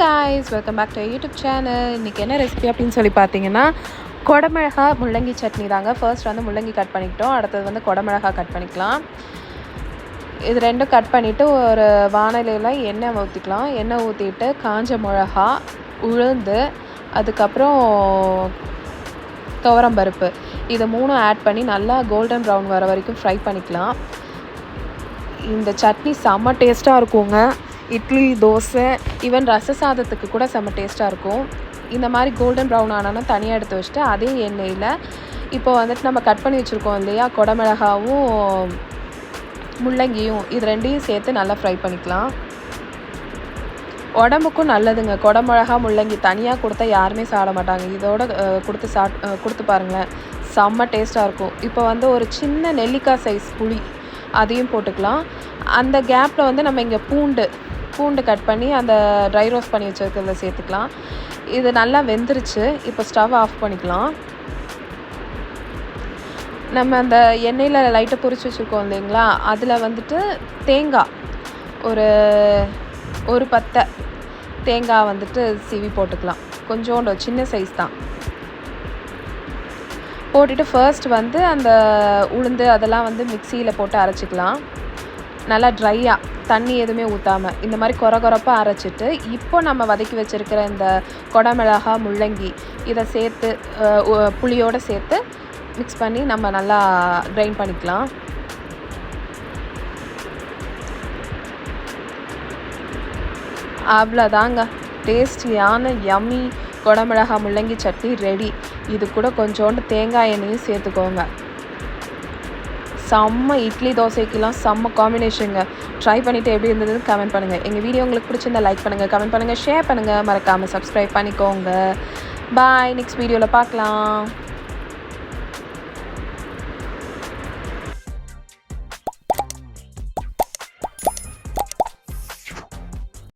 guys, welcome back to our YouTube channel. இன்றைக்கி என்ன recipe அப்படின்னு சொல்லி பார்த்தீங்கன்னா கொடமிளகா முள்ளங்கி சட்னி தாங்க. ஃபர்ஸ்ட் வந்து முள்ளங்கி கட் பண்ணிக்கிட்டோம், அடுத்தது வந்து கொடமிளகா கட் பண்ணிக்கலாம். இது ரெண்டும் கட் பண்ணிவிட்டு ஒரு வானலியில் எண்ணெய் ஊற்றிக்கலாம். எண்ணெய் ஊற்றிட்டு காஞ்ச மிளகா, உளுந்து, அதுக்கப்புறம் துவரம்பருப்பு, இது மூணும் ஆட் பண்ணி நல்லா கோல்டன் ப்ரௌன் வர வரைக்கும் ஃப்ரை பண்ணிக்கலாம். இந்த சட்னி செம்ம டேஸ்ட்டாக இருக்குங்க. இட்லி, தோசை, ஈவன் ரச சாதத்துக்கு கூட செம்ம டேஸ்ட்டாக இருக்கும். இந்த மாதிரி கோல்டன் ப்ரௌன் ஆனாலும் தனியாக எடுத்து வச்சுட்டு அதே எண்ணெயில் இப்போ வந்துட்டு நம்ம கட் பண்ணி வச்சுருக்கோம் இல்லையா, கொடமிளகாவும் முள்ளங்கியும், இது ரெண்டையும் சேர்த்து நல்லா ஃப்ரை பண்ணிக்கலாம். உடம்புக்கும் நல்லதுங்க. கொடமிளகா முள்ளங்கி தனியாக கொடுத்தா யாருமே சாப்பிட மாட்டாங்க. இதோட கொடுத்து பாருங்களேன், செம்ம டேஸ்ட்டாக இருக்கும். இப்போ வந்து ஒரு சின்ன நெல்லிக்காய் சைஸ் புளி அதையும் போட்டுக்கலாம். அந்த கேப்பில் வந்து நம்ம இங்கே பூண்டு கட் பண்ணி அந்த ட்ரை ரோஸ்ட் பண்ணி வச்சுருக்கிறத சேர்த்துக்கலாம். இது நல்லா வெந்துருச்சு. இப்போ ஸ்டவ் ஆஃப் பண்ணிக்கலாம். நம்ம அந்த எண்ணெயில் லைட்டாக பொரிச்சு வச்சுருக்கோம் இல்லைங்களா, அதில் வந்துட்டு தேங்காய் ஒரு பத்தை தேங்காய் வந்துட்டு சீவி போட்டுக்கலாம். கொஞ்சோண்டு சின்ன சைஸ் தான் போட்டுட்டு ஃபர்ஸ்ட் வந்து அந்த உளுந்து அதெல்லாம் வந்து மிக்சியில் போட்டு அரைச்சிக்கலாம். நல்லா ட்ரையாக, தண்ணி எதுவுமே ஊற்றாமல் இந்த மாதிரி கொரப்பாக அரைச்சிட்டு, இப்போ நம்ம வதக்கி வச்சுருக்கிற இந்த கொடமிளகா முள்ளங்கி இதை சேர்த்து புளியோடு சேர்த்து மிக்ஸ் பண்ணி நம்ம நல்லா கிரைண்ட் பண்ணிக்கலாம். அவ்வளோதாங்க, டேஸ்டியான யம்மி கொடமிளகா முள்ளங்கி சட்னி ரெடி. இது கூட கொஞ்சோண்டு தேங்காய் எண்ணெயும் சேர்த்துக்கோங்க. செம்ம இட்லி தோசைக்கெலாம் செம்ம காம்பினேஷனுங்க. ட்ரை பண்ணிவிட்டு எப்படி இருந்ததுன்னு கமெண்ட் பண்ணுங்கள். எங்கள் வீடியோ உங்களுக்கு பிடிச்சிருந்தா லைக் பண்ணுங்கள், கமெண்ட் பண்ணுங்கள், ஷேர் பண்ணுங்கள், மறக்காமல் சப்ஸ்கிரைப் பண்ணிக்கோங்க. பாய், நெக்ஸ்ட் வீடியோவில் பார்க்கலாம்.